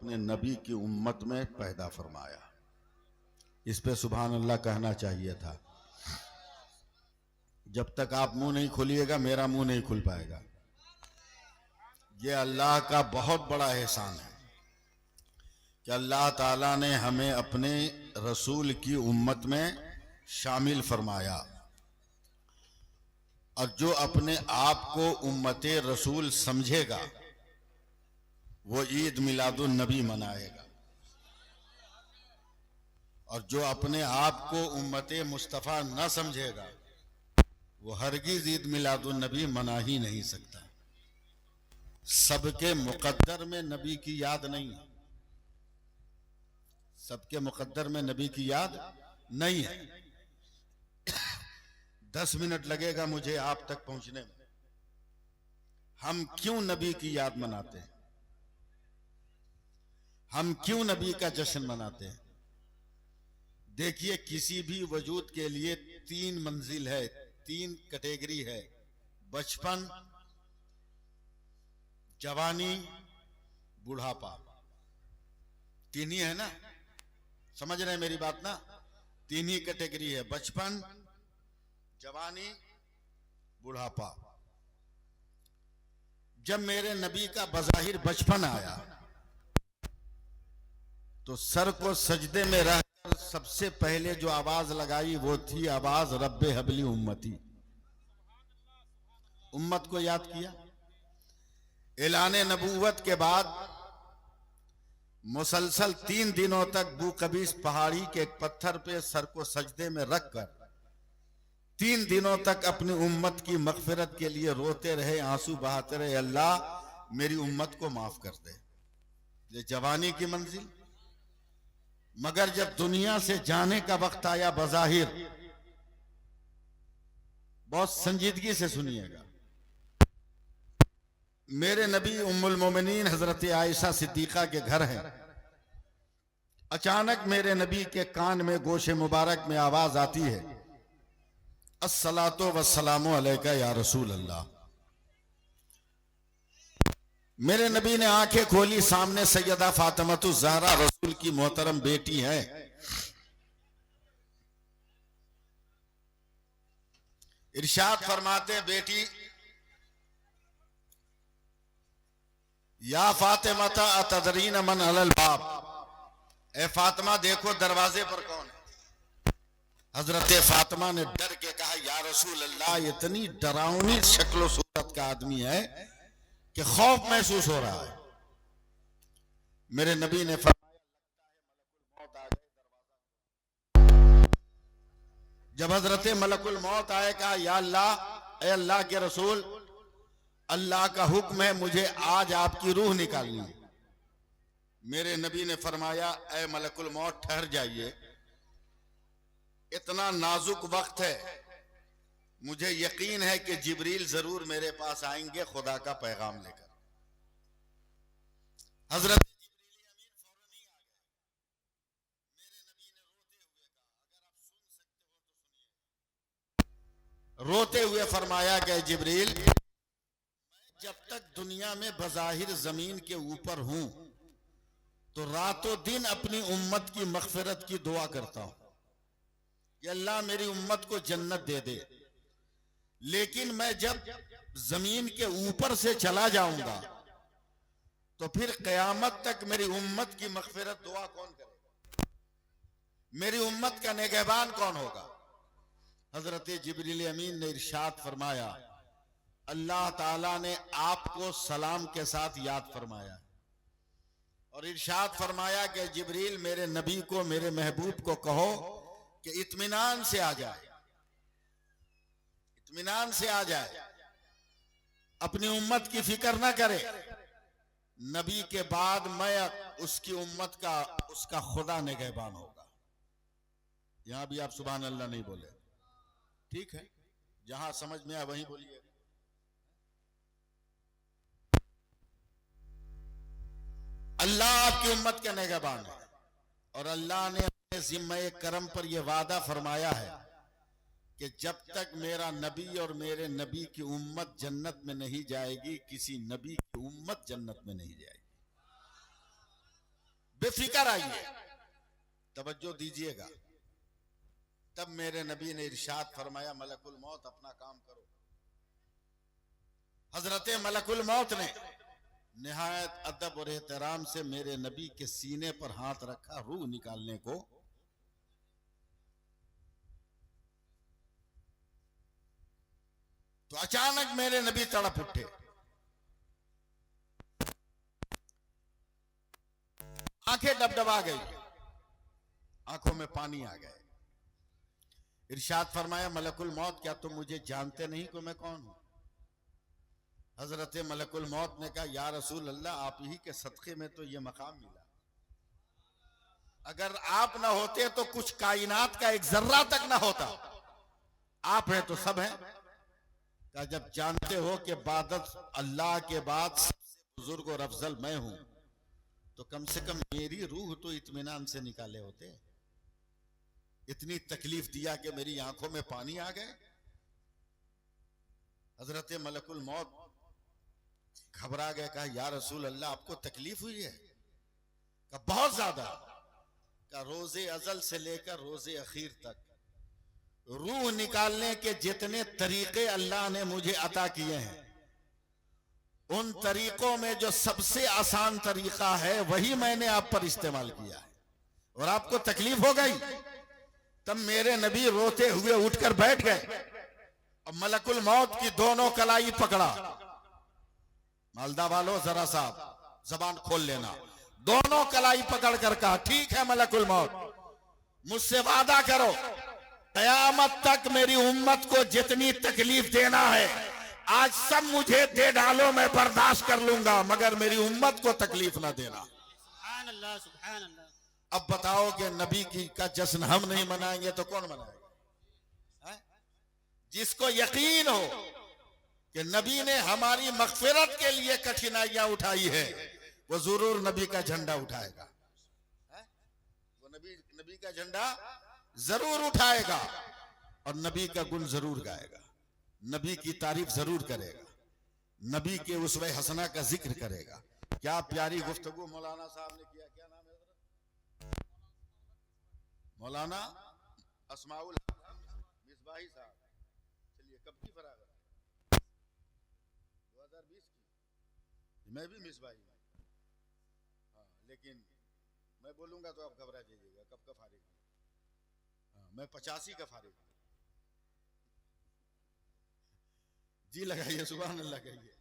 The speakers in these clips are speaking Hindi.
अपने नबी की उम्मत में पैदा फरमाया। इस पे सुभान अल्लाह कहना चाहिए था। जब तक आप मुंह नहीं खोलिएगा मेरा मुंह नहीं खुल पाएगा। ये अल्लाह का बहुत बड़ा एहसान है कि अल्लाह ताला ने हमें अपने रसूल की उम्मत में शामिल फरमाया। और जो अपने आप को उम्मते रसूल समझेगा वो ईद मिलादुन नबी मनाएगा, और जो अपने आप को उम्मते मुस्तफ़ा न समझेगा वो हरगिज़ ईद मिलादुन नबी मना ही नहीं सकता। सबके मुकद्दर में नबी की याद नहीं है, सबके मुकद्दर में नबी की याद नहीं है। 10 मिनट लगेगा मुझे आप तक पहुंचने में। हम क्यों नबी की याद मनाते हैं, हम क्यों नबी का जश्न मनाते हैं? देखिए, किसी भी वजूद के लिए 3 मंजिल है, 3 कैटेगरी है, बचपन, जवानी, बुढ़ापा। 3 ही है ना, समझ रहे हैं मेरी बात ना? 3 ही कैटेगरी है, बचपन, जवानी, बुढ़ापा। जब मेरे नबी का बज़ाहिर बचपन आया तो सर को सजदे में रहकर सबसे पहले जो आवाज लगाई वो थी आवाज रब्बे हबली उम्मती। उम्मत को याद किया। ऐलाने नबूवत के बाद मुसलसल 3 दिनों तक बूकबीस पहाड़ी के एक पत्थर पे सर को सजदे में रखकर 3 दिनों तक अपनी उम्मत की मगफिरत के लिए रोते रहे, आंसू बहाते रहे, अल्लाह मेरी उम्मत को माफ कर दे। ये जवानी की मंजिल। मगर जब दुनिया से जाने का वक्त आया बज़ाहिर, बहुत संजीदगी से सुनिएगा, मेरे नबी उम्मुल मोमिनीन हजरत आयशा सिद्दीका के घर हैं। अचानक मेरे नबी के कान में गोशे मुबारक में आवाज आती है, अस्सलातो वस्सलामु अलैका या रसूल अल्लाह। मेरे नबी ने आंखें खोली, सामने सैयदा फातिमातुज़ ज़हरा रसूल की मोहतरम बेटी है। इरशाद फरमाते, बेटी या फातिमा अतदरीन मन अलल बाब, ए फातिमा देखो दरवाजे पर कौन है। हजरत फातिमा ने डर के कहा, या रसूल अल्लाह, इतनी डरावनी शक्ल सूरत का आदमी है कि खौफ महसूस हो रहा है। मेरे नबी ने फरमाया, जब हजरत मलकुल मौत आए, कहा, या अल्लाह, ए अल्लाह के रसूल, अल्लाह का हुक्म है मुझे आज आपकी रूह निकालनी है। मेरे नबी ने फरमाया, ए मलकुल मौत ठहर जाइए, इतना नाजुक वक्त है, मुझे यकीन है कि जिब्रील जरूर मेरे पास आएंगे खुदा का पैगाम लेकर। हजरत जिब्रील अमीन फौरन ही आ गए। मेरे नबी ने रोते हुए कहा, अगर आप सुन सकते हो तो सुनिए। रोते हुए फरमाया कि जिब्रील, जब तक दुनिया में बज़ाहिर जमीन के ऊपर हूं तो रातों दिन अपनी उम्मत की मग़फ़िरत की दुआ करता हूं कि अल्लाह मेरी उम्मत को जन्नत दे दे। लेकिन मैं जब जमीन के ऊपर से चला जाऊंगा तो फिर क़यामत तक मेरी उम्मत की मग़फ़िरत दुआ कौन करेगा? मेरी उम्मत का निगहबान कौन होगा? हजरत जिब्रील अमीन ने इरशाद फरमाया, अल्लाह ताला ने आपको सलाम के साथ याद फरमाया और इरशाद फरमाया कि जिब्रील मेरे नबी को, मेरे महबूब को कहो कि इत्मीनान से आ जाए, इत्मीनान से आ जाए, अपनी उम्मत की फिक्र ना करे। नबी के बाद मैं उसकी उम्मत का, उसका खुदा निगहबान होगा। यहां भी आप सुभान अल्लाह नहीं बोले, ठीक है? जहां समझ में आए वहीं बोलिए। अल्लाह आपकी उम्मत के निगहबान है और अल्लाह ने अपने ज़िम्मे करम पर यह वादा फरमाया है कि जब तक मेरा नबी और मेरे नबी की उम्मत जन्नत में नहीं जाएगी, किसी नबी की उम्मत जन्नत में नहीं जाएगी। बेफिक्र आइए, तवज्जो दीजिएगा। तब मेरे नबी ने इरशाद फरमाया, मलकुल मौत अपना काम करो। हजरत मलकुल मौत ने निहायत अदब और एहतराम से मेरे नबी के सीने पर हाथ रखा रूह निकालने को। तो अचानक मेरे नबी तड़प उठे, आंखें डबडबा गई, आंखों में पानी आ गए। इरशाद फरमाया, मलकुल मौत क्या तुम मुझे जानते नहीं कि मैं कौन हूं? हजरत मलकुल मौत ने कहा, या रसूल अल्लाह, आप ही के सदक़े में तो ये मकाम मिला। अगर आप ना होते तो कुछ कायनात का एक जर्रा तक ना होता। आप हैं तो सब हैं। कहा, जब जानते हो कि इबादत अल्लाह के बाद सबसे बुजुर्ग और अफजल मैं हूं, तो कम से कम मेरी रूह तो इत्मीनान से निकाले होते। इतनी तकलीफ दिया कि मेरी आंखों में पानी आ गए। हजरत मलकुल मौत घबरा गए, कहा, या रसूल अल्लाह, आपको तकलीफ हुई है? कहा, बहुत ज्यादा। कहा, रोजे अजल से लेकर रोजे अखीर तक रूह निकालने के जितने तरीके अल्लाह ने मुझे अता किए हैं, उन तरीकों में जो सबसे आसान तरीका है वही मैंने आप पर इस्तेमाल किया है, और आपको तकलीफ हो गई। तब मेरे नबी रोते हुए उठकर बैठ गए और मलकुल मौत की दोनों कलाई पकड़ा। मालदा वालों, जरा सा जबान खोल लेना। दोनों कलाई पकड़ कर कहा, ठीक है मलकुल मौत, मुझसे वादा करो, कयामत तक मेरी उम्मत को जितनी तकलीफ देना है आज सब मुझे दे डालो, मैं बर्दाश्त कर लूंगा, मगर मेरी उम्मत को तकलीफ ना देना। सुभान अल्लाह, सुभान अल्लाह। अब बताओ कि नबी की का जश्न हम नहीं मनाएंगे तो कौन मनाएगा? जिसको यकीन हो कि नबी ने हमारी मगफिरत के लिए कठिनाइयां उठाई है, वो जरूर नबी का झंडा उठाएगा। वो नबी का झंडा जरूर उठाएगा और नबी का गुण जरूर गाएगा, नबी की तारीफ जरूर करेगा, नबी के उसवे हसना का जिक्र करेगा। क्या प्यारी गुफ्तगू मौलाना साहब ने किया। क्या नाम है? मौलाना अस्माउल मिसबाही साहब। चलिए, कब की फरागत? 2020 की। मैं भी मिसबाही हूं। हाँ, लेकिन मैं बोलूंगा तो आप घबरा जाइएगा। कब का फारिग? हाँ, मैं 85 का फारिग। जी लगाइए, सुभान अल्लाह कहिए।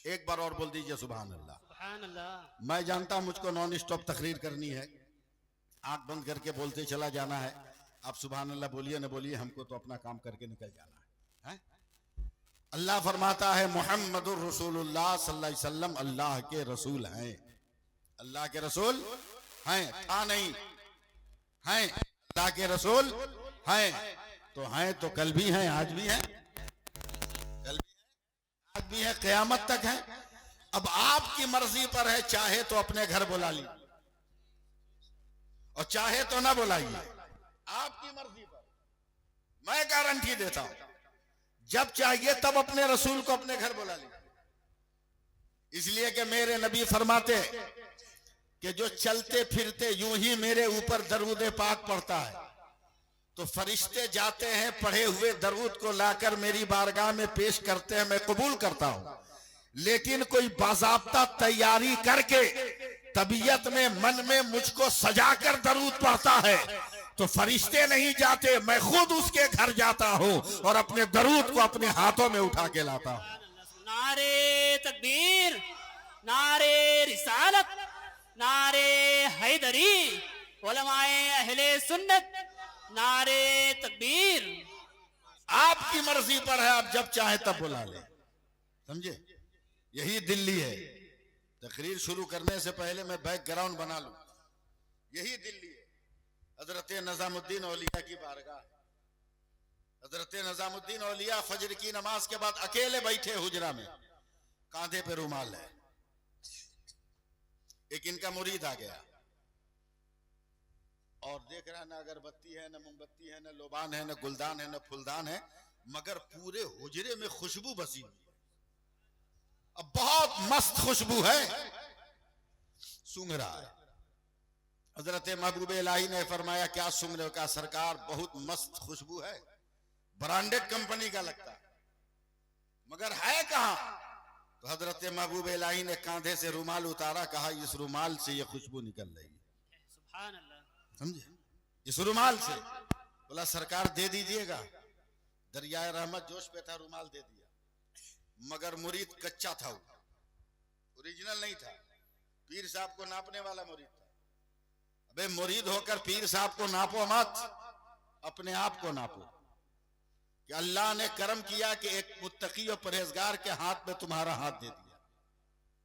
एक बार और बोल दीजिए, सुभान अल्लाह। सुभान अल्लाह। मैं मैं जानता मुझको नॉन स्टॉप तकरीर करनी है, आंख बंद करके बोलते चला जाना है। आप सुभान अल्लाह बोलिए न बोलिए, हमको तो अपना काम करके निकल जाना है। अल्लाह फरमाता है, मुहम्मदुर रसूलुल्लाह सल्लल्लाहु अलैहि वसल्लम अल्लाह के रसूल हैं। अल्लाह के रसूल हैं, था नहीं, हैं। अल्लाह के रसूल हैं तो हैं, तो कल भी हैं, आज भी हैं, कल भी हैं, आज भी हैं, क़यामत तक हैं। अब आपकी मर्जी पर है, चाहे तो अपने घर बुला ली और चाहे तो ना बुलाइए, आपकी मर्जी पर। मैं गारंटी देता हूं, जब चाहिए तब अपने रसूल को अपने घर बुला लीजिए। इसलिए कि मेरे नबी फरमाते कि जो चलते फिरते यूं ही मेरे ऊपर दरूद पाक पढ़ता है तो फरिश्ते जाते हैं, पढ़े हुए दरूद को लाकर मेरी बारगाह में पेश करते हैं, मैं कबूल करता हूं। लेकिन कोई बाज़ाब्ता तैयारी करके तबीयत में, मन में मुझको सजाकर दरूद पढ़ता है तो फरिश्ते नहीं जाते, मैं खुद उसके घर जाता हूं और अपने दरूद को अपने हाथों में उठा के लाता हूं। नारे तकबीर, नारे रिसालत, नारे हैदरी, उलमाए अहले सुन्नत, नारे तकबीर। आपकी मर्जी पर है, आप जब चाहे तब बुला ले, समझे? यही दिल्ली है। तकरीर शुरू करने से पहले मैं बैकग्राउंड बना लूं, यही दिल्ली है। हजरत निजामुद्दीन औलिया की बारगाह। हजरत निजामुद्दीन औलिया फजर की नमाज के बाद अकेले बैठे हुजरा में, कांधे पे रुमाल है। एक इनका मुरीद आ गया और देख रहा, ना अगरबत्ती है, ना मोमबत्ती है, ना लोबान है, ना गुलदान है, ना फुलदान है, मगर पूरे हुजरे में खुशबू बसी हुई है। अब बहुत मस्त खुशबू है। सूंघ रहा है। हजरत महबूब इलाही ने फरमाया क्या सूंघ रहे हो? कहा सरकार बहुत मस्त खुशबू है, ब्रांडेड कंपनी का लगता है, मगर है कहां? तो हजरत महबूब इलाही ने कांधे से रुमाल उतारा, कहा इस रुमाल से ये खुशबू निकल रही है। सुभान अल्लाह। समझे? इस रुमाल से। बोला सरकार दे दीजिएगा। दरियाए रहमत जोश पे था, रुमाल दे दिया, मगर मुरीद कच्चा था, ओरिजिनल नहीं था, पीर साहब को नापने वाला मुरीद था। अबे मुरीद होकर पीर साहब को नापो मत, अपने आप को नापो कि अल्लाह ने करम किया कि एक मुत्तकी और परहेजगार के हाथ में तुम्हारा हाथ दे दिया।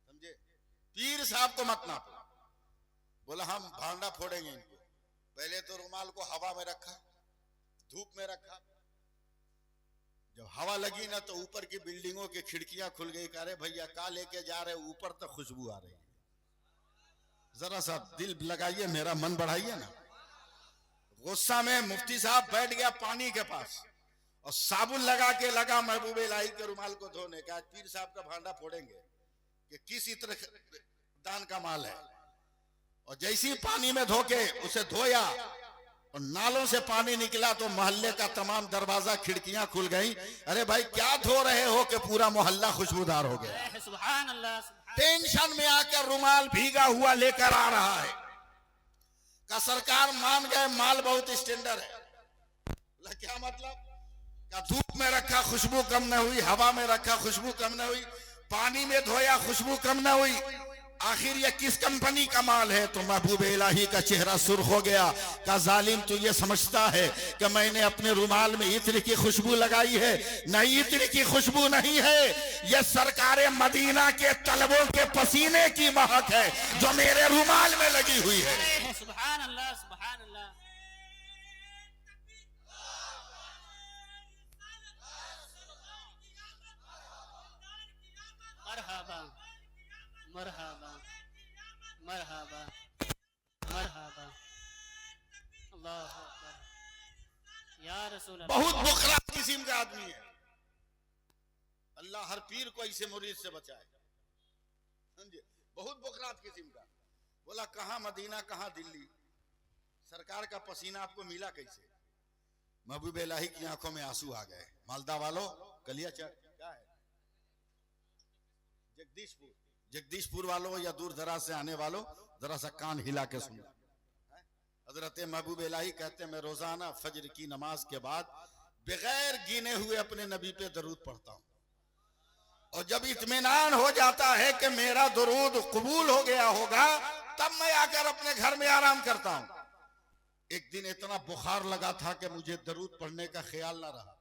समझे? पीर साहब को मत नापो। बोला हम भांडा फोड़ेंगे इनको। पहले तो रुमाल को हवा में रखा, धूप में रखा, जब हवा लगी ना तो ऊपर की बिल्डिंगों की खिड़कियां खुल गई। कह रहे भैया का लेके जा रहे, ऊपर तक खुशबू आ रही है, जरा सा दिल लगाइए, मेरा मन बढ़ाइए ना। गुस्सा में मुफ्ती साहब बैठ गया पानी के पास और साबुन लगा के लगा महबूब इलाही के रुमाल को धोने का। पीर साहब का भांडा फोड़ेंगे कि किस इत्र दान का माल है। और जैसी पानी में धोके उसे धोया और नालों से पानी निकला तो मोहल्ले का तमाम दरवाजा खिड़कियां खुल गई। अरे भाई क्या धो रहे हो कि पूरा मोहल्ला खुशबूदार हो गया। सुभान अल्लाह। टेंशन में आकर रुमाल भीगा हुआ लेकर आ रहा है। का सरकार मान गए माल बहुत स्टैंडर्ड है। क्या मतलब? का धूप में रखा खुशबू कम न हुई, हवा में रखा खुशबू कम न हुई, पानी में धोया खुशबू कम न हुई, आखिर ये किस कंपनी का माल है? तो महबूब इलाही का चेहरा सुर्ख हो गया। का जालिम तू ये समझता है कि मैंने अपने रुमाल में इत्र की खुशबू लगाई है? नहीं, इत्र की खुशबू नहीं है, ये सरकारे मदीना के तलबों के पसीने की महक है जो मेरे रुमाल में लगी हुई है। सुभान अल्लाह, सुभान अल्लाह। मरहबा मरहबा मरहबा मरहबा। अल्लाह अकबर। या रसूल अल्लाह। बहुत बुखरा किस्म का आदमी है। अल्लाह हर पीर को ऐसे मुरीद से बचाए। समझे? बहुत बुखरा किस्म का। बोला कहां मदीना कहां दिल्ली, सरकार का पसीना आपको मिला कैसे? महबूब इलाही की आंखों में आंसू आ गए। मालदा वालों कलिया चक क्या है, जगदीशपुर वालों या दूर दराज से आने वालों जरा सा कान हिला के सुनो। हजरत महबूब इलाही कहते मैं रोजाना फजर की नमाज के बाद बगैर गिने हुए अपने नबी पे दरूद पढ़ता हूं, और जब इत्मीनान हो जाता है कि मेरा दरूद कबूल हो गया होगा तब मैं आकर अपने घर में आराम करता हूं। एक दिन इतना बुखार लगा था कि मुझे दरूद पढ़ने का ख्याल ना रहा,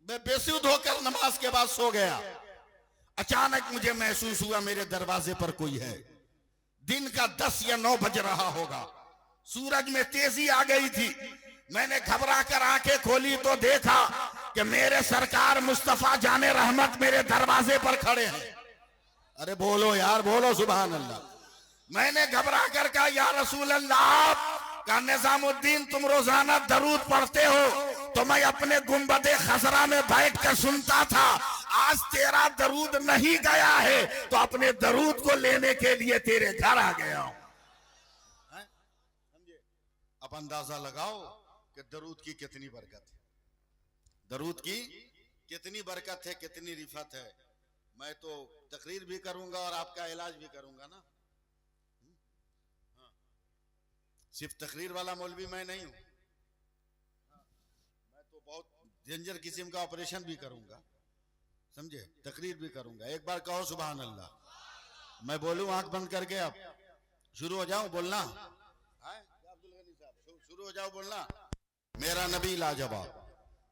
मैं बेसुध होकर नमाज के बाद सो गया। अचानक मुझे महसूस हुआ मेरे दरवाजे पर कोई है। दिन का 10 या 9 बज रहा होगा, सूरज में तेजी आ गई थी। मैंने घबरा कर आंखें खोली तो देखा कि मेरे सरकार मुस्तफा जाने रहमत मेरे दरवाजे पर खड़े हैं। अरे बोलो यार, बोलो सुभान अल्लाह। मैंने घबरा कर कहा या रसूल अल्लाह, का निजामुद्दीन तुम रोजाना दरूद पढ़ते हो तो मैं अपने गुंबदे खसरा में बैठ कर सुनता था, आज तेरा दरूद नहीं गया है तो अपने दरूद को लेने के लिए तेरे घर आ गया हूं। समझे? अब अंदाजा लगाओ कि दरूद की कितनी बरकत है, दरूद की कितनी बरकत है, कितनी रिफत है। मैं तो तकरीर भी करूंगा और आपका इलाज भी करूंगा ना। सिर्फ तकरीर वाला मौलवी मैं नहीं हूं, मैं तो बहुत डेंजर किस्म का ऑपरेशन भी करूंगा। समझे? तकरीर भी करूंगा। एक बार कहो सुभान अल्लाह। मैं बोलूं आंख बंद करके, अब शुरू हो जाऊं बोलना? शुरू हो जाओ बोलना। मेरा नबी लाजवाब,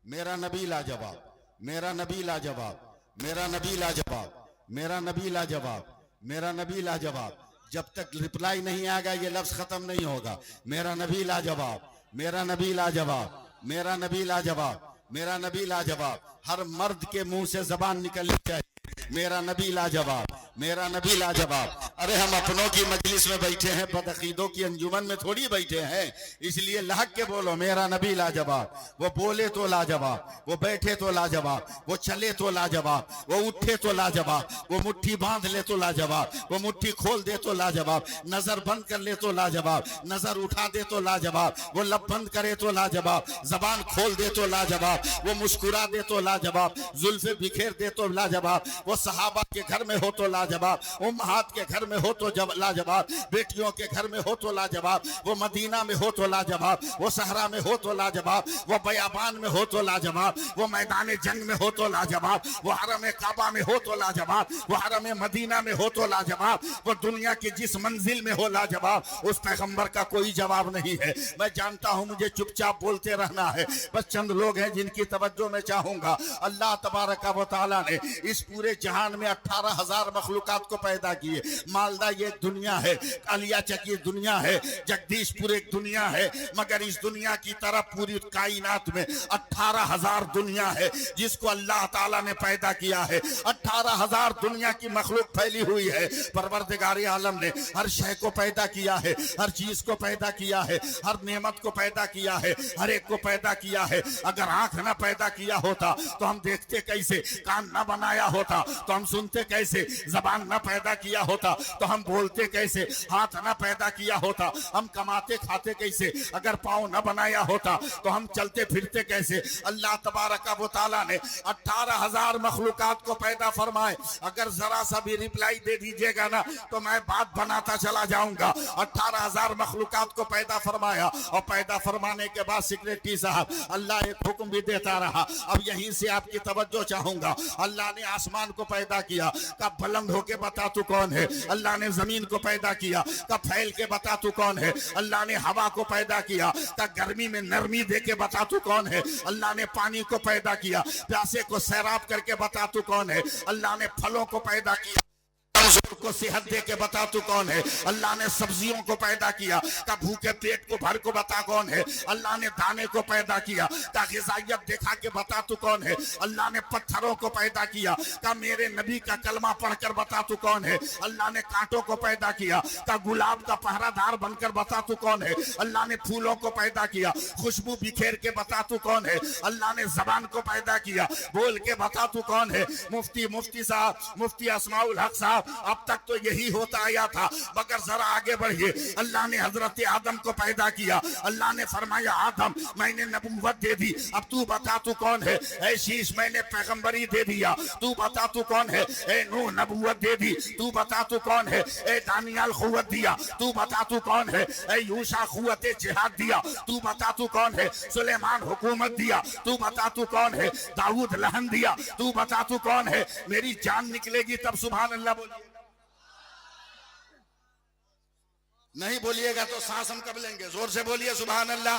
मेरा नबी लाजवाब, मेरा नबी लाजवाब, मेरा नबी लाजवाब, मेरा नबी लाजवाब, मेरा नबी लाजवाब। जब तक रिप्लाई नहीं आएगा ये लफ्ज खत्म नहीं होगा। मेरा नबी लाजवाब, मेरा नबी लाजवाब, मेरा नबी लाजवाब, मेरा नबी लाजवाब। हर मर्द के मुंह से जबान निकलनी चाहिए, मेरा नबी लाजवाब, मेरा नबी लाजवाब। अरे हम अपनों की मजलिस में बैठे हैं, बदअकीदों की अंजुमन में थोड़ी बैठे हैं। इसलिए लहक के बोलो, मेरा नबी लाजवाब। वो बोले तो लाजवाब, वो बैठे तो लाजवाब, वो चले तो लाजवाब, वो उठे तो लाजवाब, वो मुट्ठी बांध ले तो लाजवाब, वो मुट्ठी खोल दे तो लाजवाब, नजर बंद कर ले तो लाजवाब, नजर उठा दे तो लाजवाब, वो लब बंद करे तो लाजवाब, जबान खोल दे तो लाजवाब, वो मुस्कुरा दे तो लाजवाब, जुल्फे बिखेर दे तो लाजवाब, वो सहाबा के घर में हो तो लाजवाब, उम्महात के घर में हो तो लाजवाब, बेटियों के घर में हो तो लाजवाब, वो मदीना में हो तो लाजवाब, वो सहरा में हो तो लाजवाब, वो बयाबान में हो तो लाजवाब, वो मैदान जंग में हो तो लाजवाब, वो हरम काबा में हो तो लाजवाब, वो हरम मदीना में हो तो लाजवाब, वो दुनिया की जिस मंजिल में हो लाजवाब, उस पैगंबर का कोई जवाब नहीं है। मैं जानता हूं मुझे चुपचाप बोलते रहना है, बस चंद लोग हैं जिनकी तवज्जो मैं चाहूंगा। अल्लाह तबारक व तआला ने इस पूरे जहान में 18,000 मखलूकात को पैदा किए। मालदा ये दुनिया है, कालिया चक ये दुनिया है, जगदीशपुर एक दुनिया है, मगर इस दुनिया की तरफ पूरी कायनात में 18,000 दुनिया है जिसको अल्लाह ताला ने पैदा किया है। 18,000 दुनिया की मखलूक फैली हुई है। परवरदिगार आलम ने हर शय को पैदा किया है, हर चीज को पैदा किया है, हर नेमत को पैदा किया है, हर एक को पैदा किया है। अगर आंख ना पैदा किया होता तो हम देखते कैसे, कान ना बनाया होता तो हम सुनते कैसे, जबान ना पैदा किया होता तो हम बोलते कैसे, हाथ ना पैदा किया होता हम कमाते खाते कैसे, अगर पाँव न बनाया होता तो हम चलते फिरते कैसे। अल्लाह तबारक व तआला ने 18,000 मखलूकात को पैदा फरमाए। अगर जरा सा भी रिप्लाई दे दीजिएगा ना तो मैं बात बनाता चला जाऊंगा। 18,000 मखलूकात को पैदा फरमाया और पैदा फरमाने के बाद सेक्रेटरी साहब अल्लाह एक हुक्म भी देता रहा। अब यहीं से आपकी तवज्जो चाहूंगा। अल्लाह ने आसमान को पैदा किया, कब बुलंद होके बता तू कौन है। अल्लाह ने जमीन को पैदा किया, कब फैल के बता तू कौन है। अल्लाह ने हवा को पैदा किया, कब गर्मी में नरमी दे के बता तू कौन है। अल्लाह ने पानी को पैदा किया, प्यासे को सैराब करके बता तू कौन है। अल्लाह ने फलों को पैदा किया, को सेहत दे के बता तू कौन है। अल्लाह ने सब्जियों को पैदा किया, का भूखे पेट को भर को बता कौन है। अल्लाह ने दाने को पैदा किया, का ग़िज़ाइयत दिखा के बता तू कौन है। अल्लाह ने पत्थरों को पैदा किया, का मेरे नबी का कलमा पढ़कर बता तू कौन है। अल्लाह ने कांटों को पैदा किया, का गुलाब का पहरादार बनकर बता तू कौन है। अल्लाह ने फूलों को पैदा किया, खुशबू बिखेर के बता तू कौन है। अल्लाह ने जबान को पैदा किया, बोल के बता तू कौन है। मुफ्ती साहब, मुफ्ती अस्माउल हक साहब, अब तक तो यही होता आया था, मगर जरा आगे बढ़िए। अल्लाह ने हजरत आदम को पैदा किया। अल्लाह ने फरमाया आदम मैंने नबूवत दे दी, अब तू बता तू कौन है। ऐ शीश मैंने पैगंबरी दे दिया, तू बता तू कौन है। ए नूह नबूवत दे दी, तू बता तू कौन है। ए दानियाल खुवत दिया, तू बता तू कौन है। ए यूशा खुवत जिहाद दिया, तू बता तू कौन है। सुलेमान हुकूमत दिया, तू बता तू कौन है। दाऊद लहन दिया, तू बता तू कौन है। मेरी जान निकलेगी तब सुभान अल्लाह बोलिए। नहीं बोलिएगा तो सांस हम कब लेंगे। जोर से बोलिए सुभान अल्लाह,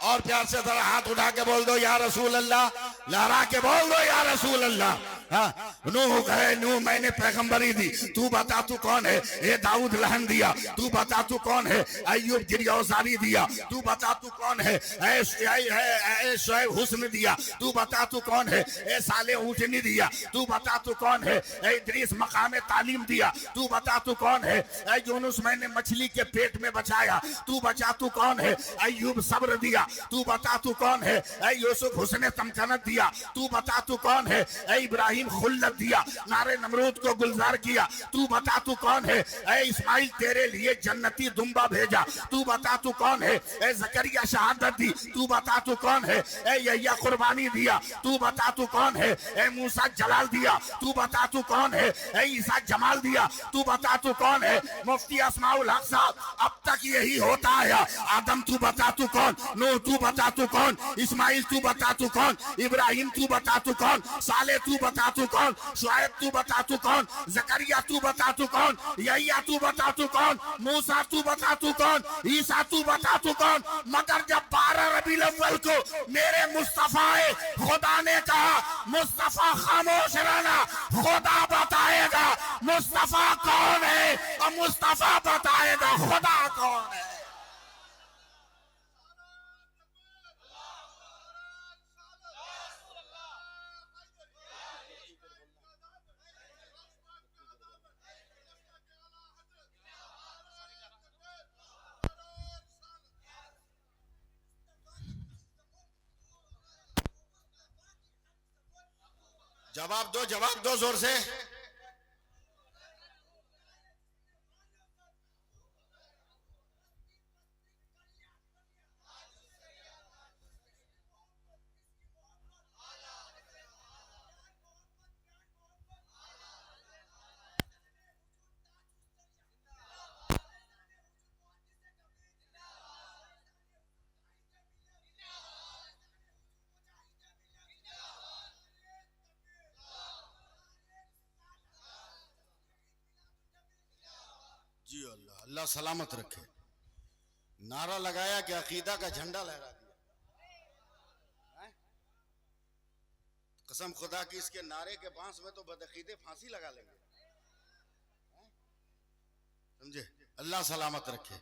और प्यार से जरा हाथ उठा के बोल दो या रसूल अल्लाह, लहरा के बोल दो या रसूल अल्लाह। हाँ, नूह कहे नूह मैंने पैगंबरी दी, तू बता तू कौन है। ए दाऊद लहन दिया, तू बता तू कौन है। अय्यूब गिरयौसारी दिया, तू बता तू कौन है। ए शुएब हुस्न दिया, तू बता तू कौन है। ए साले ऊँटनी दिया, तू बता तू कौन है। ए इद्रीस मकाम तालीम दिया, तू बता तू कौन है। ए यूनुस मैंने मछली के पेट में बचाया, तू बचा तू कौन है। अय्यूब सब्र दिया, तू बता तू कौन है। ए यूसुफ हुस्न तमकनत दिया, तू बता तू कौन है। ए इब्राहिम खुल्लत दिया, नारे नमरूद को गुलजार किया, तू बता तू कौन है। ए इस्माइल तेरे लिए जन्नती दुम्बा भेजा, तू बता तू कौन है। ए जकरिया शहादत दी, तू बता तू कौन है। ए यह्या कुर्बानी दिया, तू बता तू कौन है। ए मूसा जलाल दिया, तू बता तू कौन है। ए ईसा जमाल दिया, तू बता तू कौन है। मुफ्ती अस्माउल हक साहब, अब तक यही होता है। आदम तू बता तू कौन, नूह तू बता तू कौन, इस्माइल तू बता तू कौन, इब्राहिम तू बता तू कौन, साले तू बता तू कौन, शुएब तू बता तू कौन, जकरिया तू बता तू कौन, यह्या तू बता तू कौन, मूसा तू बता तू कौन, ईसा तू बता तू कौन। मगर जब 12 रबीउल अव्वल को मेरे मुस्तफा खुदा ने कहा मुस्तफा खामोश रहना, खुदा बताएगा मुस्तफा कौन है और मुस्तफा बताएगा खुदा कौन है। जवाब दो जोर से। जी अल्लाह, अल्लाह सलामत रखे। नारा लगाया कि अकीदा का झंडा लहरा दिया। कसम खुदा की, इसके नारे के बांस में तो बदअकीदे फांसी लगा लेंगे। समझे? अल्लाह सलामत रखे।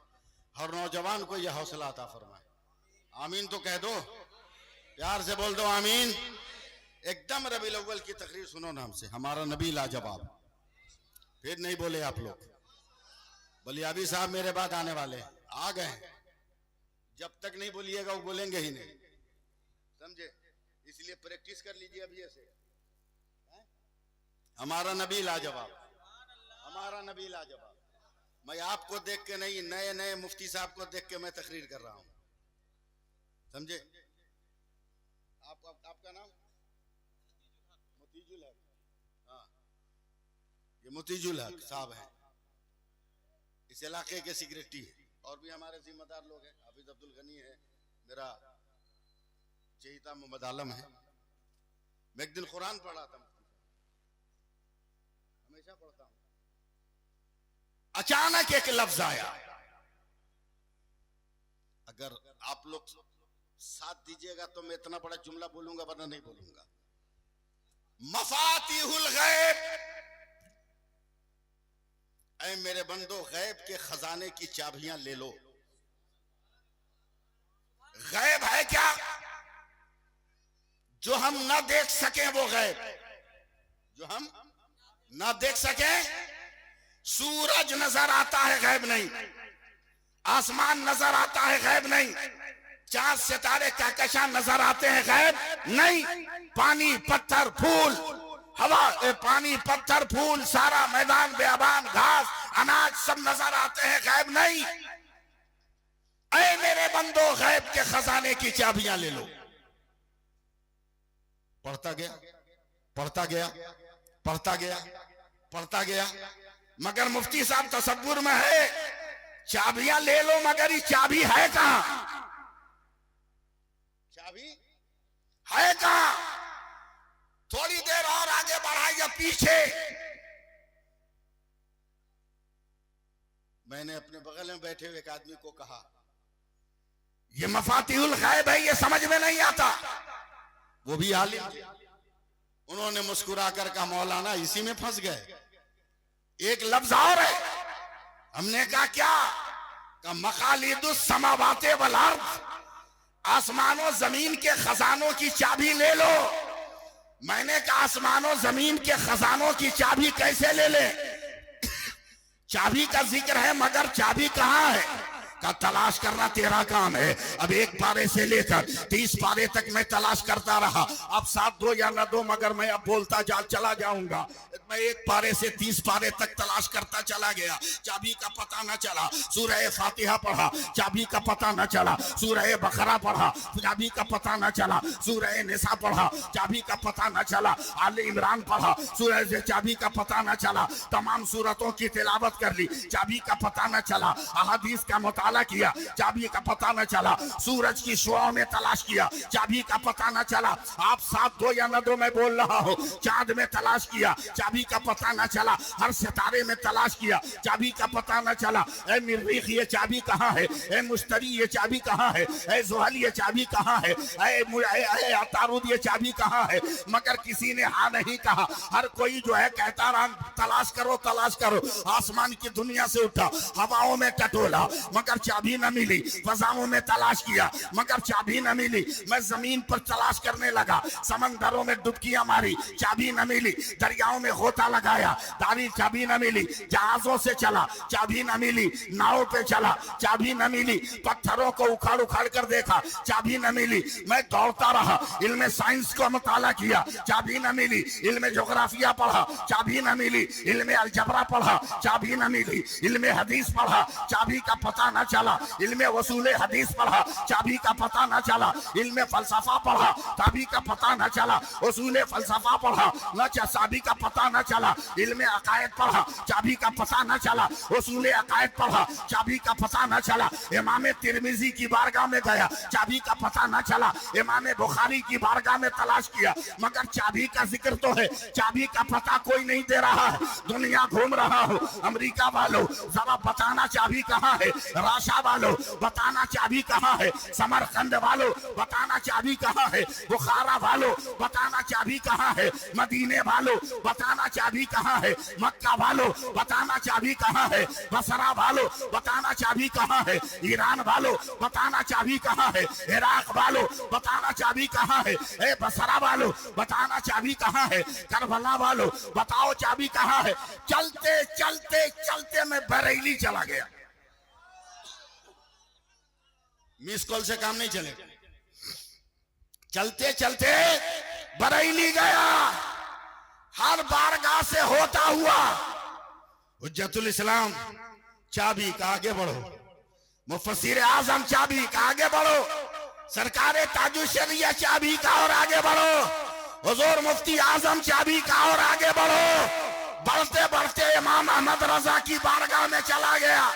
हर नौजवान को यह हौसला अता फरमाए। आमीन तो कह दो, प्यार से बोल दो आमीन। एकदम रबीउल अव्वल की तकरीर सुनो नाम से, हमारा नबी लाजवाब। फिर नहीं बोले आप लोग, बलियाबी साहब मेरे बाद आने वाले आ गए, जब तक नहीं बोलिएगा वो बोलेंगे ही नहीं। समझे? इसलिए प्रैक्टिस कर लीजिए अभी ऐसे। हमारा नबी लाजवाब, हमारा नबी लाजवाब। मैं आपको देख के नहीं, नए नए मुफ्ती साहब को देख के मैं तकरीर कर रहा हूं। समझे? आपका नाम मोतीजुल हक। हाँ, ये मोतीजुल हक साहब हैं, इस इलाके के सेक्रेटरी है। और भी हमारे जिम्मेदार लोग हैं, हाफिज अब्दुल गनी है, मेरा चहीता मोहम्मद आलम है। मैं एक दिन कुरान पढ़ा था, हमेशा पढ़ता हूं। अचानक एक लफ्ज आया, अगर आप लोग साथ दीजिएगा तो मैं इतना बड़ा जुमला बोलूंगा, वरना नहीं बोलूंगा। मफातिहुल गैब, ऐ मेरे बंदो गैब के खजाने की चाबियां ले लो। गैब है क्या? जो हम ना देख सकें वो गैब, जो हम ना देख सकें। सूरज नजर आता है, गैब नहीं। आसमान नजर आता है, गैब नहीं। चांद सितारे कहकशां नजर आते हैं, गैब नहीं। पानी पत्थर फूल हवा, पानी पत्थर फूल सारा मैदान बेआबान घास अनाज सब नजर आते हैं, गैब नहीं। ऐ मेरे बंदो गैब के खजाने की चाबियां ले लो। पढ़ता गया, पढ़ता गया, पढ़ता गया, पढ़ता गया, मगर मुफ्ती साहब तसव्वुर में है चाबियां ले लो, मगर ये चाबी है कहां? चाबी है कहां? थोड़ी देर और आगे बढ़ाइए पीछे। मैंने अपने बगल में बैठे हुए एक आदमी को कहा, ये मफातिहुल गैब है, ये समझ में नहीं आता। वो भी आलिम थे, उन्होंने मुस्कुरा कर कहा, मौलाना इसी में फंस गए। एक लफ्ज और है। हमने कहा क्या? कहा मकालिदुस समावाते वल अर्द, आसमानों जमीन के खजानों की चाबी ले लो। मैंने कहा आसमानों जमीन के खजानों की चाबी कैसे ले ले? चाबी का जिक्र है, मगर चाबी कहां है? का तलाश करना तेरा काम है। अब एक पारे से लेकर 30 पारे तक मैं तलाश करता रहा। अब साथ दो या न दो, मगर मैं अब बोलता चला जाऊंगा। मैं एक पारे से 30 पारे तक तलाश करता चला गया, चाबी का पता न चला। सूरह फातिहा पढ़ा, चाबी का पता न चला। सूरह बकरा पढ़ा, चाबी का पता न चला। सूरह निसा पढ़ा, चाबी का पता न चला। आले इमरान पढ़ा, सूरह से चाबी का पता न चला। तमाम सूरतों की तिलावत कर ली, चाबी का पता न चला। अहादीस का मुताला किया, चाबी का पता न चला। सूरज की शुआओं में तलाश किया, चाबी का पता न चला। आप साथ दो या न दो, मैं बोल रहा हूं। चांद में तलाश किया, चाबी का पता न चला। हर सितारे में तलाश किया, चाबी का पता न चला। ए मिर्रीख ये चाबी कहां है? ए मुश्तरी ये चाबी कहां है? ए जुहल ये चाबी कहां है? ए अतारुद ये चाबी कहां है? मगर किसी ने हाँ नहीं कहा। हर कोई जो है कहता रहा तलाश करो, तलाश करो। आसमान की दुनिया से उठा, हवाओं में टटोला, मगर मगर चाबी न मिली। फजाओं में तलाश किया मगर चाबी न मिली। मैं जमीन पर तलाश करने लगा, समंदरों में डुबकियां मारी, चाबी न मिली। दरियाओं में गोता लगाया, दारी चाबी न मिली। जहाजों से चला, चाबी न मिली। नाव पे चला, चाबी न मिली। पत्थरों को उखाड़ उखाड़ कर देखा, चाबी न मिली। मैं दौड़ता रहा, इल्म साइंस को मुताला किया, चाबी न मिली। इल्म जोग्राफिया पढ़ा, चाबी न मिली। इल्म अलजबरा पढ़ा, चाबी न मिली। इल्म हदीस पढ़ा, चाबी का पता न चला। इल्म वसूल हदीस पढ़ा, चाबी का पता न चला। इल्म फलसफा पढ़ा, चाबी का पता न चला। वसूल फलसफा पढ़ा, न चाबी का पता न चला। इल्म अकायद पढ़ा, चाबी का पता न चला। वसूल अकायद पढ़ा, चाबी का पता न चला। इमाम तिरमिजी की बारगाह में गया, चाबी का पता न चला। इमाम बुखारी की बारगाह में तलाश किया मगर चाबी का जिक्र तो है, चाबी का पता कोई नहीं दे रहा है। दुनिया घूम रहा हो, अमेरिका वालों जरा बताना चाबी कहाँ है। राशा वालों बताना चाबी कहाँ है। समरकंद वालों बताना चाबी कहाँ है। बुखारा वालों बताना चाबी कहाँ है। मदीने वालों बताना चाबी कहाँ है। मक्का वालों बताना चाबी कहाँ है। बसरा वालों बताना चाबी कहाँ है। ईरान वालों बताना चाबी कहाँ है। इराक वालों बताना चाबी कहाँ है। ए बसरा वालों बताना चाबी कहाँ है। करबला वालों बताओ चाबी कहाँ है। चलते चलते चलते मैं बरेली चला गया। मिस कॉल से काम नहीं चलेगा। चलते चलते बरेली गया। हर बारगाह से होता हुआ हुज्जतुल इस्लाम चाबी का आगे बढ़ो। मुफस्सिर आजम चाबी का आगे बढ़ो। सरकारे ताजुल शरिया चाबी का और आगे बढ़ो। हुजूर मुफ्ती आजम चाबी का और आगे बढ़ो। बढ़ते बढ़ते इमाम अहमद रजा की बारगाह में चला गया।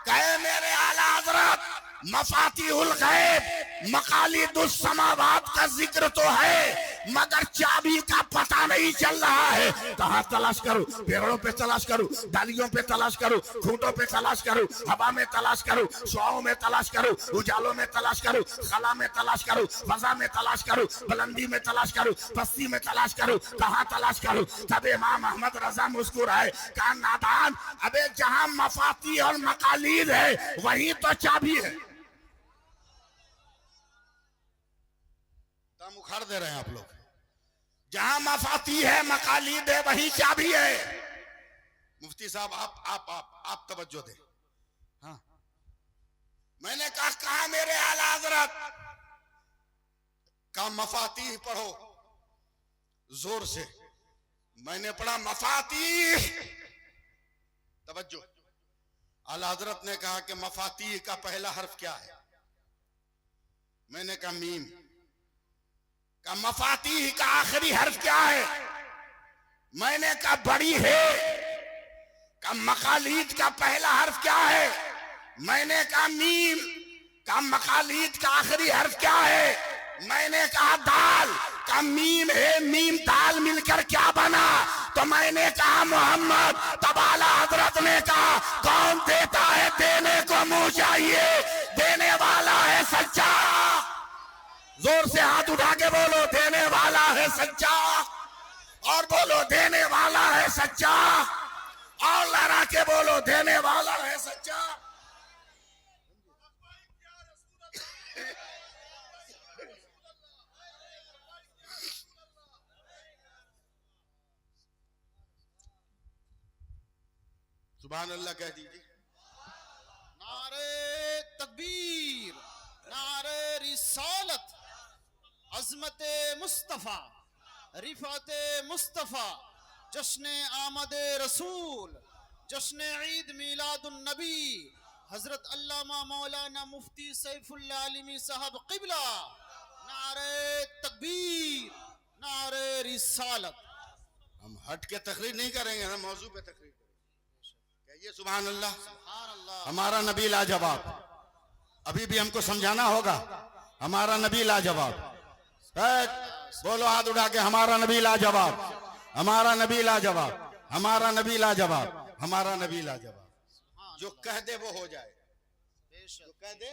कहे मेरे आला हजरत मफातिहुल गैब मकालिदुस समावात का जिक्र तो है मगर चाबी का पता नहीं चल रहा है। कहाँ तलाश करूं? पेड़ों पे तलाश करूं, डालियों पे तलाश करूं, खूंटों पे तलाश करूं, हवा में तलाश करूं, शुआओं में तलाश करूं, उजालों में तलाश करूं, खला में तलाश करूं, फजा में तलाश करूं, बुलंदी में तलाश करूं, पस्ती में तलाश करूं, कहाँ तलाश करूं? तब इमाम अहमद रजा मुस्कुराए, कहा नादान, अबे जहां मफाती और मकालीद है वहीं तो चाबी है। दम उखाड़ दे रहे हैं आप लोग। जहां मफाती है मकालीद है वही चाबी है। मुफ्ती साहब आप तवज्जो दे। हाँ मैंने कहा मेरे आला हजरत का मफाती पढ़ो जोर से। मैंने पढ़ा मफाती। तवज्जो। आला हजरत ने कहा कि मफाती का पहला हर्फ क्या है। मैंने कहा मीम। का मफाती का आखिरी हर्फ क्या है। मैंने कहा बड़ी है। का मकालीद का पहला हर्फ क्या है। मैंने कहा मीम। का मकालीद का आखिरी हर्फ क्या है। मैंने कहा दाल। का मीम है मीम दाल मिलकर क्या बना। तो मैंने कहा मोहम्मद। तब आला हजरत ने कहा कौन देता है देने को मुंह चाहिए। देने वाला है सच्चा। जोर से हाथ उठा के बोलो देने वाला है सच्चा। और बोलो देने वाला है सच्चा। और लड़ा के बोलो देने वाला है सच्चा। सुभान अल्लाह कह दीजिए। नारे तकबीर, नारे रिसालत, अज़मत मुस्तफ़ा, रिफात मुस्तफ़ा, जश्न आमद रसूल, जश्न ईद मिलादुन नबी, हजरत अल्लामा मौलाना मुफ्ती सैफुल्लाह आलिमी साहब क़िबला। नारे तकबीर, नारे रिसालत। हम हट के तकरीर नहीं करेंगे, हम मौजू पे तकरीर करेंगे। कहिए सुभान अल्लाह। हमारा नबी लाजवाब। अभी भी हमको समझाना होगा। हमारा नबी लाजवाब। बोलो हाथ उठा के हमारा नबी लाजवाब। हमारा नबी लाजवाब। हमारा नबी लाजवाब। हमारा नबी लाजवाब। जो कह दे वो हो जाए। जो कह दे,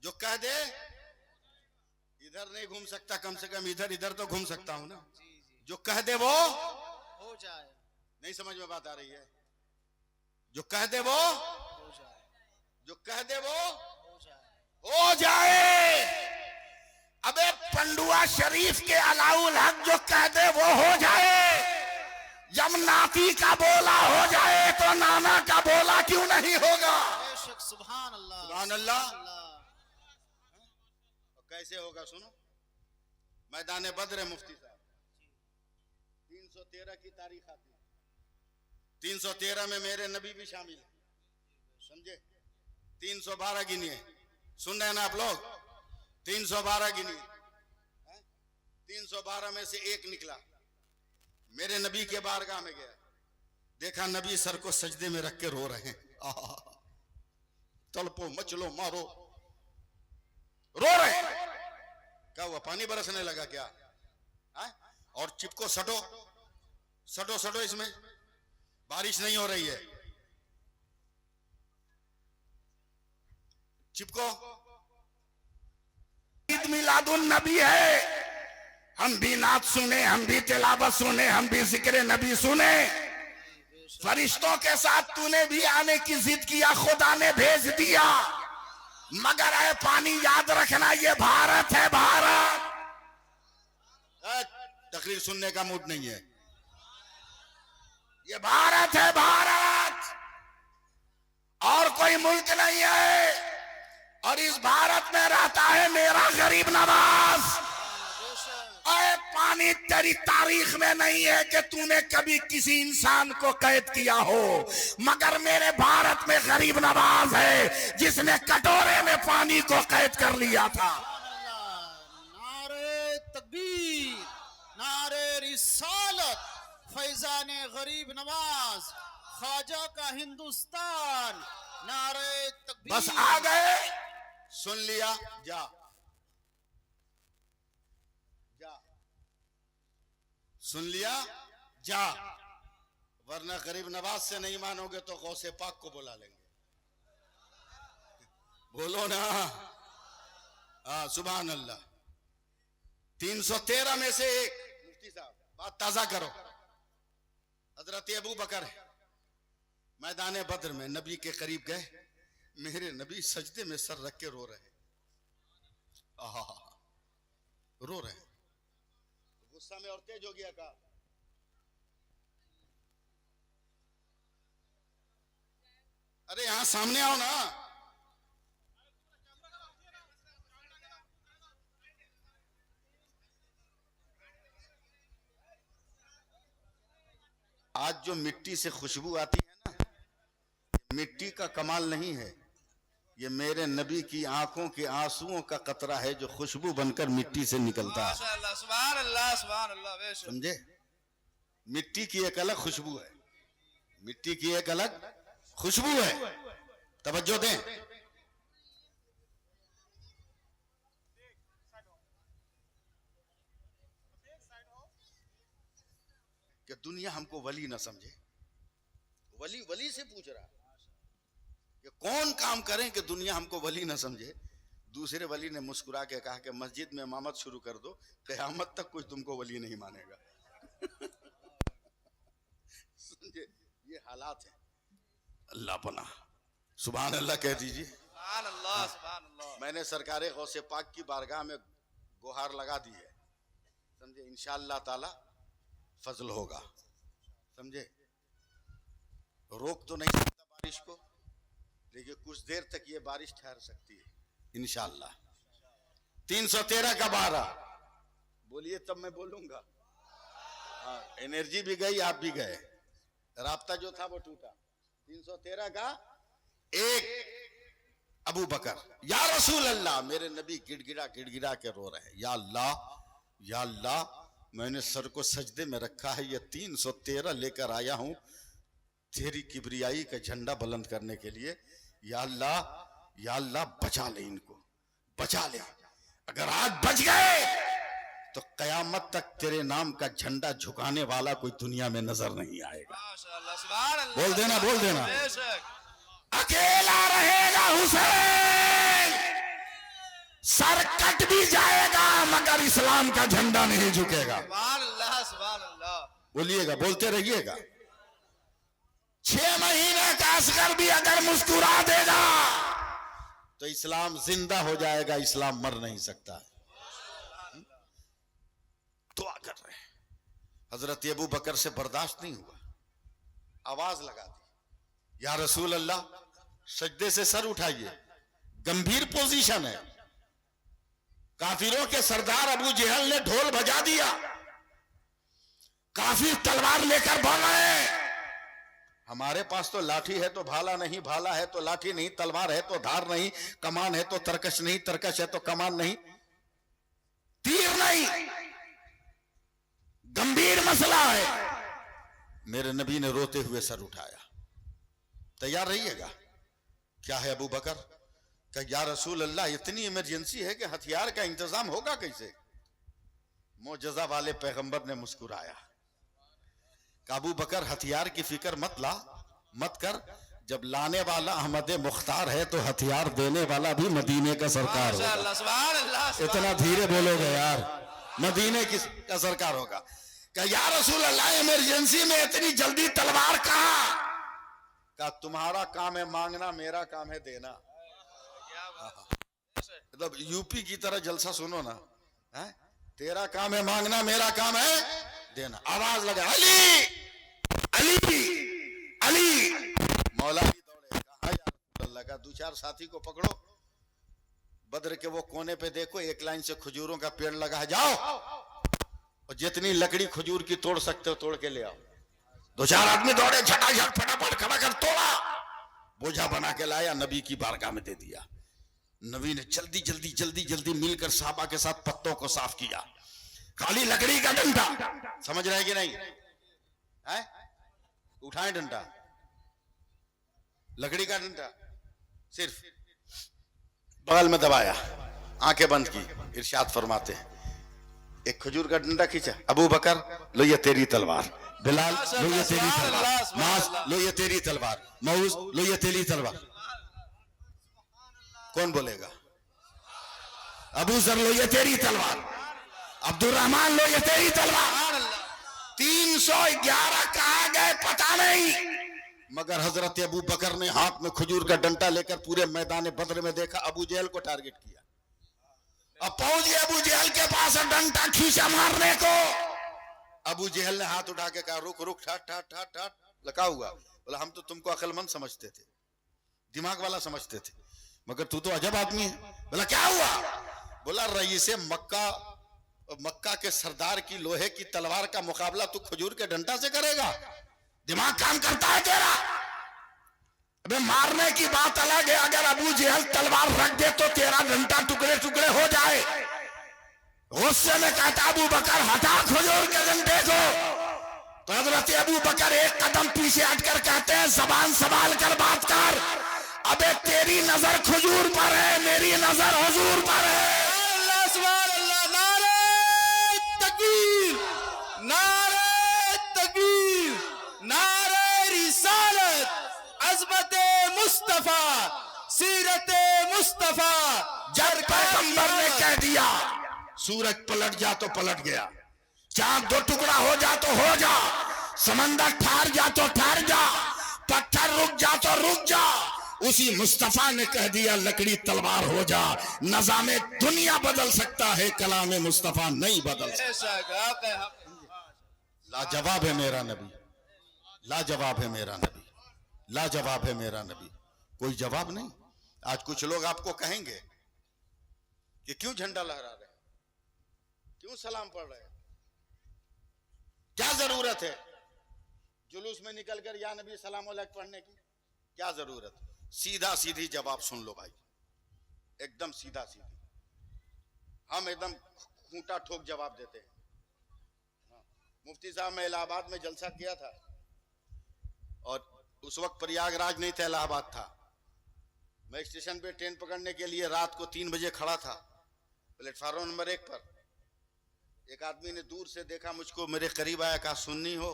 जो कह दे इधर नहीं घूम सकता, कम से कम इधर इधर तो घूम सकता हूं ना। जो कह दे वो हो जाए। नहीं समझ में बात आ रही है। जो कह दे वो हो जाए। जो कह दे वो हो जाए। हो जाए। अबे पंडुआ शरीफ के अलाउल हक जो कह दे वो हो जाए। जब नाती का बोला हो जाए तो नाना का बोला क्यों नहीं होगा? बेशक, सुभान अल्लाह, सुभान अल्लाह। कैसे होगा सुनो, मैदान बद्र है मुफ्ती साहब, 313 की तारीख आती है, 313 में मेरे नबी भी शामिल है, समझे? 312 गिनिए, सुन रहे हैं ना आप लोग? 312 गिनिए, 312 में से एक निकला, मेरे नबी के बारगाह में गया, देखा नबी सर को सजदे में रख के रो रहे हैं, तड़पो मचलो मारो, रो रहे हैं। क्या हुआ, पानी बरसने लगा क्या? और चिपको, सटो सटो सटो, इसमें बारिश नहीं हो रही है, चिपको। ईद मिलादुन नबी है, हम भी नात सुने, हम भी तिलावत सुने, हम भी जिक्र नबी सुने। फरिश्तों के साथ तूने भी आने की जिद किया, खुदा ने भेज दिया, मगर है पानी याद रखना, ये भारत है, भारत। तकरीर सुनने का मूड नहीं है, ये भारत है, भारत, और कोई मुल्क नहीं है। और इस भारत में रहता है मेरा गरीब नवाज। अरे पानी तेरी तारीख में नहीं है कि तूने कभी किसी इंसान को कैद किया हो, मगर मेरे भारत में गरीब नवाज है जिसने कटोरे में पानी को कैद कर लिया था। नारे तकबीर, नारे रिसालत, फैजान गरीब नवाज, ख्वाजा का हिंदुस्तान, नारे तकबीर। बस आ गए, सुन लिया, जा जा, सुन लिया, जा, वरना गरीब नवाज से नहीं मानोगे तो गौसे पाक को बुला लेंगे। बोलो ना, हाँ, सुभान अल्लाह। 313 में से एक, मुफ्ती साहब बात ताजा करो, हजरत अबू बकर मैदान बद्र में नबी के करीब गए, मेरे नबी सजदे में सर रख के रो रहे हैं, रो रहे हैं, गुस्सा में और तेज हो गया का, अरे यहां सामने आओ ना। आज जो मिट्टी से खुशबू आती है ना, मिट्टी का कमाल नहीं है, ये मेरे नबी की आंखों के आंसुओं का कतरा है जो खुशबू बनकर मिट्टी से निकलता है। सुभान अल्लाह, सुभान अल्लाह। समझे? मिट्टी की एक अलग खुशबू है, मिट्टी की एक अलग खुशबू है, तवज्जो दें। कि दुनिया हमको वली ना समझे, वली वली से पूछ रहा कि कौन काम करें कि दुनिया हमको वली ना समझे। दूसरे वली ने मुस्कुरा के कहा कि मस्जिद में इमामत शुरू कर दो, क़यामत तक कोई तुमको वली नहीं मानेगा। समझे? ये हालात है। अल्लाह पना, सुभान अल्लाह कह दीजिए। सुभान अल्लाह, सुभान अल्लाह। मैंने सरकारे गौसे पाक की बारगाह में गुहार लगा दी है, समझे? इंशाअल्लाह ताला फजल होगा, समझे? रोक तो नहीं सकता बारिश को, लेकिन कुछ देर तक ये बारिश ठहर सकती है इंशाअल्लाह। 313 का 12 बोलिए तब मैं बोलूंगा। हाँ, एनर्जी भी गई, आप भी गए, राब्ता जो था वो टूटा। 313 का 1, अबू बकर, या रसूल अल्लाह, मेरे नबी गिड़गिड़ा गिड़गिड़ा के रो रहे हैं, या अल्लाह, या अल्लाह, मैंने सर को सजदे में रखा है, ये 313 लेकर आया हूं तेरी किबरियाई का झंडा बुलंद करने के लिए। या अल्लाह, या अल्लाह, बचा ले इनको, बचा ले। अगर आज बच गए तो कयामत तक तेरे नाम का झंडा झुकाने वाला कोई दुनिया में नजर नहीं आएगा। माशाअल्लाह, सुभान अल्लाह। बोल देना, बोल देना। बेशक। अकेला रहेगा हुसैन, सर कट भी जाएगा मगर इस्लाम का झंडा नहीं झुकेगा। सुभान अल्लाह, सुभान अल्लाह। बोलिएगा, बोलते रहिएगा। 6 महीने का असगर भी अगर मुस्कुरा देगा तो इस्लाम जिंदा हो जाएगा, इस्लाम मर नहीं सकता। दुआ कर रहे हैं। हजरत अबू बकर से बर्दाश्त नहीं हुआ, आवाज लगा दी, या रसूल अल्लाह, सजदे से सर उठाइए, गंभीर पोजीशन है। काफिरों के सरदार अबू जहल ने ढोल बजा दिया, काफिर तलवार लेकर बढ़ रहे हैं। हमारे पास तो लाठी है तो भाला नहीं, भाला है तो लाठी नहीं, तलवार है तो धार नहीं, कमान है तो तरकश नहीं, तरकश है तो कमान नहीं, तीर नहीं, गंभीर मसला है। मेरे नबी ने रोते हुए सर उठाया, तैयार रहिएगा। क्या है अबू बकर? क्या या रसूल अल्लाह, इतनी इमरजेंसी है कि हथियार का इंतजाम होगा कैसे? मोजज़ा वाले पैगंबर ने मुस्कुराया, अबू बकर हथियार की फिक्र मत कर, जब लाने वाला अहमद मुख्तार है तो हथियार देने वाला भी मदीने का सरकार होगा। माशाअल्लाह, सुभान अल्लाह, सुभान इतना धीरे बोलोगे यार, मदीने का सरकार होगा। क्या या रसूल अल्लाह, इमरजेंसी में इतनी जल्दी तलवार कहां? क्या तुम्हारा काम है मांगना, मेरा काम है देना। मतलब यूपी की तरह जलसा सुनो ना, है? तेरा काम है मांगना, मेरा काम है देना। आवाज लगा, अली अली अली। मौला भी दौड़े, कहा या रसूल अल्लाह, का 2-4 साथी को पकड़ो, बद्र के वो कोने पे देखो, एक लाइन से खजूरों का पेड़ लगा है, जाओ और जितनी लकड़ी खजूर की तोड़ सकते हो तोड़ के ले आओ। 2-4 आदमी दौड़े, झटाझट फटाफट खड़ा कर तोड़ा, बोझा बना के लाया, नबी की बारगाह में दे दिया। नबी ने जल्दी जल्दी जल्दी जल्दी मिलकर साहबा के साथ पत्तों को साफ किया। खाली लकड़ी का डंडा, समझ रहे कि नहीं है? उठाए डंडा, लकड़ी का डंडा, सिर्फ बगल में दबाया, आंखें बंद की, इरशाद फरमाते हैं, एक खजूर का डंडा खींचा, अबू बकर लो ये तेरी तलवार, बिलाल लो ये तेरी तलवार, मास लो ये तेरी तलवार, मऊज लो ये तेरी तलवार। कौन बोलेगा? अबू जर लो ये तेरी तलवार, अब्दुर्रहमान लो ये तेरी तलवार। 311 कहां गए पता नहीं, मगर हजरत अबू बकर ने हाथ में खजूर का डंडा लेकर पूरे मैदान बद्र में देखा, अबू जहल को टारगेट किया। अब पहुंच गए अबू जहल के पास, डंडा खींचा मारने को। अबू जहल ने हाथ उठा के कहा, रुक रुक, ठाट ठाट ठाट ठाट, लगा हुआ। बोला, हम तो तुमको अक्लमंद समझते थे, दिमाग वाला समझते थे, मगर तू तो अजब आदमी है। बोला क्या हुआ? बोला रईसे मक्का के सरदार की लोहे की तलवार का मुकाबला तू खजूर के डंडा से करेगा? दिमाग काम करता है तेरा? अबे मारने की बात अलग है, अगर अबू जहल तलवार रख दे तो तेरा डंडा टुकड़े टुकड़े हो जाए। गुस्से में कहता अबू बकर, हटा खजूर के डंडे को। तो हजरत अबू बकर एक कदम पीछे हटकर कहते हैं, जबान संभाल कर बात कर, अबे तेरी नजर खजूर पर है, मेरी नजर हुजूर पर है। अल्लाह, सुभान अल्लाह, नारे तकबीर, नारे तकबीर, नारे रिसालत, अज़मत मुस्तफा, सीरत मुस्तफा। जब पैगंबर ने कह दिया सूरज पलट जा तो पलट गया, चांद 2 टुकड़ा हो जा तो हो जा, समंदर ठहर जा तो ठहर जा, पत्थर रुक जा तो रुक जा, उसी मुस्तफा ने कह दिया लकड़ी तलवार हो जा। नज़ामे दुनिया बदल सकता है, कलाम मुस्तफा नहीं बदल सकता। लाजवाब है मेरा नबी, लाजवाब है मेरा नबी, लाजवाब है मेरा नबी, कोई जवाब नहीं। आज कुछ लोग आपको कहेंगे कि क्यों झंडा लहरा रहे हैं, क्यों सलाम पढ़ रहे हैं, क्या जरूरत है जुलूस में निकलकर या नबी सलाम अलैकुम पढ़ने की, क्या जरूरत? सीधा सीधी जवाब सुन लो भाई, एकदम सीधा सीधी, हम एकदम खूंटा ठोक जवाब देते हैं। मुफ्ती साहब, मैं इलाहाबाद में जलसा किया था और उस वक्त प्रयागराज नहीं था, इलाहाबाद था। मैं स्टेशन पे ट्रेन पकड़ने के लिए रात को 3 बजे खड़ा था प्लेटफार्म नंबर 1 पर। एक आदमी ने दूर से देखा मुझको, मेरे करीब आया, कहा सुन्नी हो?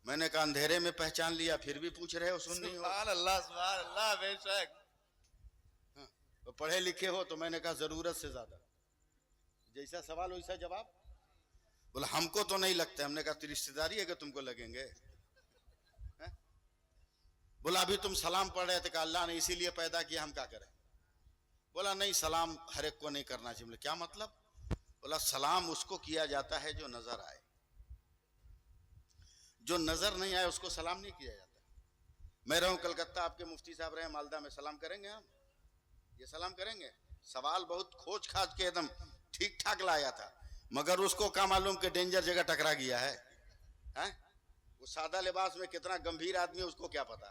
मैंने कहा अंधेरे में पहचान लिया, फिर भी पूछ रहे हो सुन्नी हो? सुभान अल्लाह, सुभान अल्लाह, बेशक। तो पढ़े लिखे हो? तो मैंने कहा जरूरत से ज्यादा। जैसा सवाल वैसा जवाब। बोला हमको तो नहीं लगता। हमने कहा तेरी रिश्तेदारी है कि तुमको लगेंगे? बोला अभी तुम सलाम पढ़ रहे थे, कहा अल्लाह ने इसीलिए पैदा किया, हम क्या करें? बोला नहीं, सलाम हर एक को नहीं करना चाहिए। बोले क्या मतलब? बोला सलाम उसको किया जाता है जो नजर आए, जो नजर नहीं आए उसको सलाम नहीं किया जाता। मैं रहूं कलकत्ता, आपके मुफ्ती साहब रहे मालदा में, सलाम करेंगे हम? ये सलाम करेंगे? सवाल बहुत खोज खाज के एकदम ठीक ठाक लाया था, मगर उसको क्या मालूम कि डेंजर जगह टकरा गया है, हैं? वो सादा लिबास में कितना गंभीर आदमी है उसको क्या पता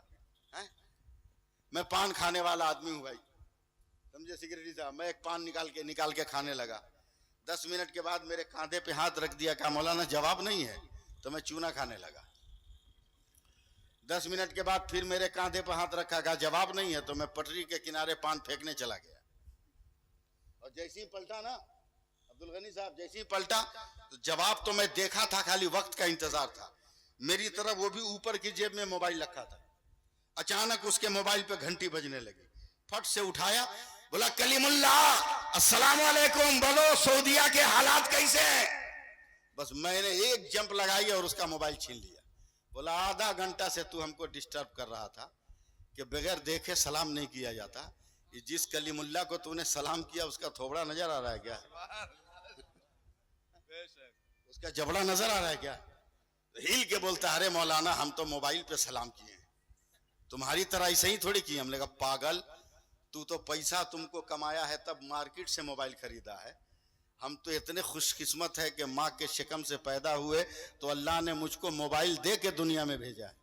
है? मैं पान खाने वाला आदमी हूं भाई, समझे सिक्योरिटी साहब। मैं एक पान निकाल के खाने लगा। 10 मिनट के बाद मेरे कांधे पे हाथ रख दिया, कहा मौलाना जवाब नहीं है, तो मैं चूना खाने लगा। 10 मिनट के बाद फिर मेरे कांधे पे हाथ रखा, कहा जवाब नहीं है, तो मैं पटरी के किनारे पान फेंकने चला गया। और जैसे ही पलटा ना अब्दुल गनी साहब, जैसे ही पलटा तो जवाब तो मैं देखा था, खाली वक्त का इंतजार था। मेरी तरफ वो भी ऊपर की जेब में मोबाइल रखा था। अचानक उसके मोबाइल पे घंटी बजने लगी, फट से उठाया, बोला कलीमुल्लाह अस्सलाम वालेकुम, बोलो सऊदीया के हालात कैसे हैं? बस मैंने एक जंप लगाई और उसका मोबाइल छीन लिया। बोला आधा घंटा से तू हमको डिस्टर्ब कर रहा था कि बगैर देखे सलाम नहीं किया जाता। ये जिस कलीमुल्लाह को तूने सलाम किया उसका थोबड़ा नजर आ रहा है क्या? उसका जबड़ा नजर आ रहा है क्या? हिल के बोलता है अरे मौलाना हम तो मोबाइल पे सलाम किए, तुम्हारी तरह ऐसे ही थोड़ी किए। हमने कहा पागल, तू तो पैसा तुमको कमाया है तब मार्केट से मोबाइल खरीदा है, हम तो इतने खुशकिस्मत है कि माँ के शिकम से पैदा हुए तो अल्लाह ने मुझको मोबाइल दे के दुनिया में भेजा है।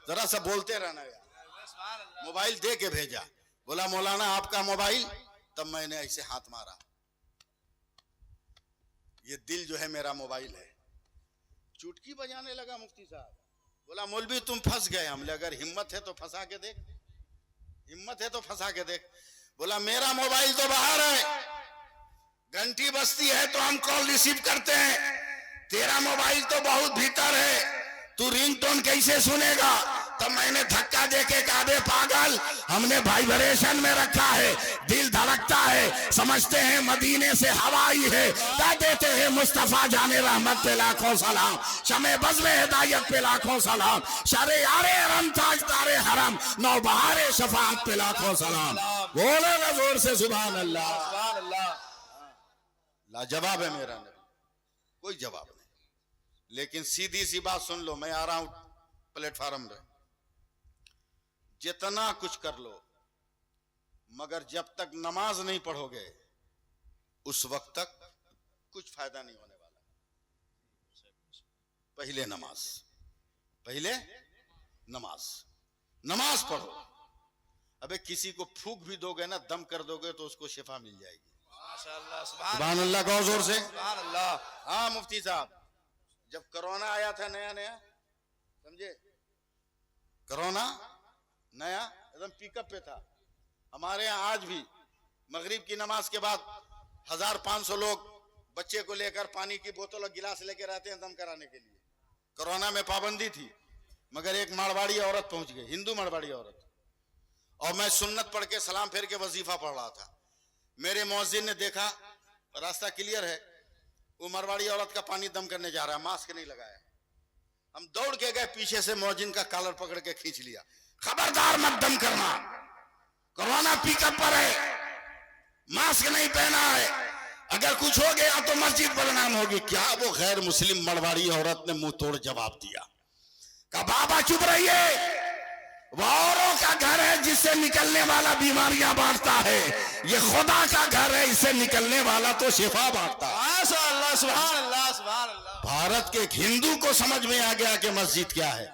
जरा सा बोलते रहना यार, मोबाइल दे के भेजा। बोला मौलाना आपका मोबाइल, तब मैंने ऐसे हाथ मारा, ये दिल जो है मेरा मोबाइल है। चुटकी बजाने लगा मुफ्ती साहब। बोला मौलवी तुम फंस गए। हमने अगर हिम्मत है तो फंसा के देख, हिम्मत है तो फंसा के देख। बोला मेरा मोबाइल तो बाहर है, घंटी बजती है तो हम कॉल रिसीव करते हैं, तेरा मोबाइल तो बहुत भीतर है, तू रिंगटोन कैसे सुनेगा? तब मैंने धक्का देके कहा बे पागल, हमने वाइब्रेशन में रखा है, दिल धड़कता है, समझते हैं मदीने से हवा आई है, कह देते हैं मुस्तफा जाने रहमत पे लाखों सलाम, शमे बज़्म हिदायत पे लाखों सलाम, शरे यारे हरम ताजदारे हरम, नौबहारे शफाअत पे लाखों सलाम। बोले ना जोर से सुभान अल्लाह। सुभान अल्लाह। लाजवाब है मेरा नबी, कोई जवाब नहीं। लेकिन सीधी सी बात सुन लो, मैं आ रहा हूं प्लेटफार्म पे, जितना कुछ कर लो मगर जब तक नमाज नहीं पढ़ोगे उस वक्त तक कुछ फायदा नहीं होने वाला। पहले नमाज, पहले नमाज, नमाज पढ़ो। अबे किसी को फूक भी दोगे ना, दम कर दोगे तो उसको शिफा मिल जाएगी। माशाअल्लाह, सुभान अल्लाह, कहो जोर से सुभान अल्लाह। हाँ मुफ्ती साहब, जब कोरोना आया था नया नया, समझे, कोरोना नया एकदम पिकअप पे था। हमारे यहाँ आज भी मगरिब की नमाज के बाद 1500 लोग बच्चे को लेकर पानी की बोतल और गिलास लेकर आते हैं दम कराने के लिए। कोरोना में पाबंदी थी, मगर एक मारवाड़ी औरत पहुंच गई, हिंदू मारवाड़ी औरत, और मैं सुन्नत पढ़ के सलाम फेर के वजीफा पढ़ रहा था। मेरे मौजिन ने देखा रास्ता क्लियर है, वो मारवाड़ी औरत का पानी दम करने जा रहा है, मास्क नहीं लगाया। हम दौड़ के गए, पीछे से मौजिन का कॉलर पकड़ के खींच लिया, खबरदार मत दम करना, कोरोना पिकअप पर है, मास्क नहीं पहना है, अगर कुछ हो गया तो मस्जिद बदनाम होगी। क्या वो गैर मुस्लिम मारवाड़ी औरत ने मुंह तोड़ जवाब दिया, कहा बाबा चुप रहिए, वो औरों का घर है जिससे निकलने वाला बीमारियां बांटता है, ये खुदा का घर है, इससे निकलने वाला तो शिफा बांटता है। माशाअल्लाह, सुभान अल्लाह, सुभान अल्लाह। भारत के एक हिंदू को समझ में आ गया कि मस्जिद क्या है।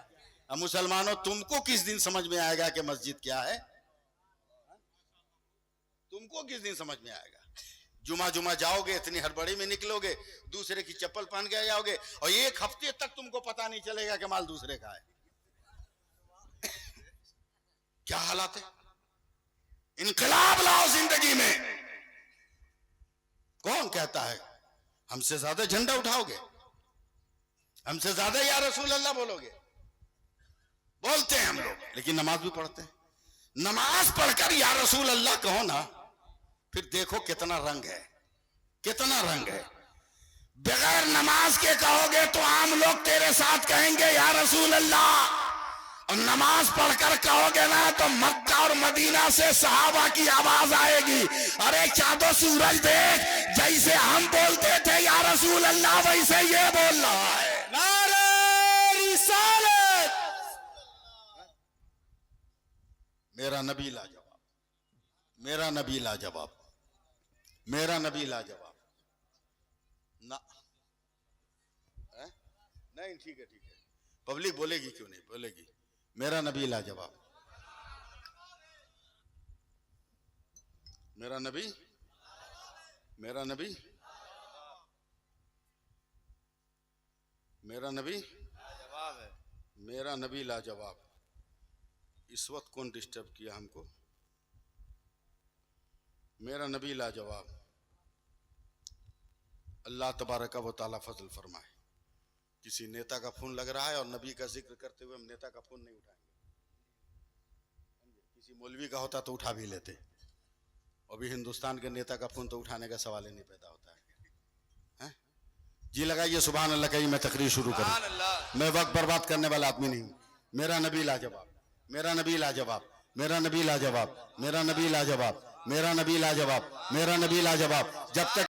अब मुसलमानों तुमको किस दिन समझ में आएगा कि मस्जिद क्या है? तुमको किस दिन समझ में आएगा? जुमा जुमा जाओगे, इतनी हड़बड़ी में निकलोगे, दूसरे की चप्पल पहन के जाओगे, और एक हफ्ते तक तुमको पता नहीं चलेगा कि माल दूसरे का है। क्या हालात है? इनकलाब लाओ जिंदगी में। कौन कहता है हमसे ज्यादा झंडा उठाओगे, हमसे ज्यादा या रसूल अल्लाह बोलोगे? बोलते हैं हम लोग, लेकिन नमाज भी पढ़ते हैं। नमाज पढ़कर या रसूल अल्लाह कहो ना, फिर देखो कितना रंग है, कितना रंग है। बगैर नमाज के कहोगे तो आम लोग तेरे साथ कहेंगे या रसूल अल्लाह, और नमाज पढ़कर कहोगे ना तो मक्का और मदीना से सहाबा की आवाज आएगी, अरे चांदो सूरज देख, जैसे हम बोलते थे या रसूल अल्लाह वैसे ये बोल रहा है। नारे रिसालत। मेरा नबी लाजवाब, मेरा नबी लाजवाब, मेरा नबी लाजवाब ना। नहीं ठीक है, ठीक है, पब्लिक बोलेगी क्यों नहीं बोलेगी। मेरा नबी लाजवाब, मेरा नबी, मेरा नबी, मेरा नबी जवाब है। मेरा नबी लाजवाब। इस वक्त कौन डिस्टर्ब किया हमको। मेरा नबी लाजवाब। अल्लाह तबारक व तआला फजल फरमाए। किसी नेता का फोन लग रहा है और नबी का जिक्र करते हुए हम नेता का फोन नहीं उठाएंगे। किसी मौलवी का होता तो उठा भी लेते। अभी हिंदुस्तान के नेता का फोन तो उठाने का सवाल ही नहीं पैदा होता है। जी लगाइए सुभान अल्लाह कहीं मैं तकरीर शुरू सुभान करूं। अल्लाह। मैं वक्त बर्बाद करने वाला आदमी नहीं हूं। मेरा नबी लाजवाब, मेरा नबी लाजवाब, मेरा नबी लाजवाब, मेरा नबी लाजवाब, मेरा नबी लाजवाब, मेरा नबी लाजवाब। जब तक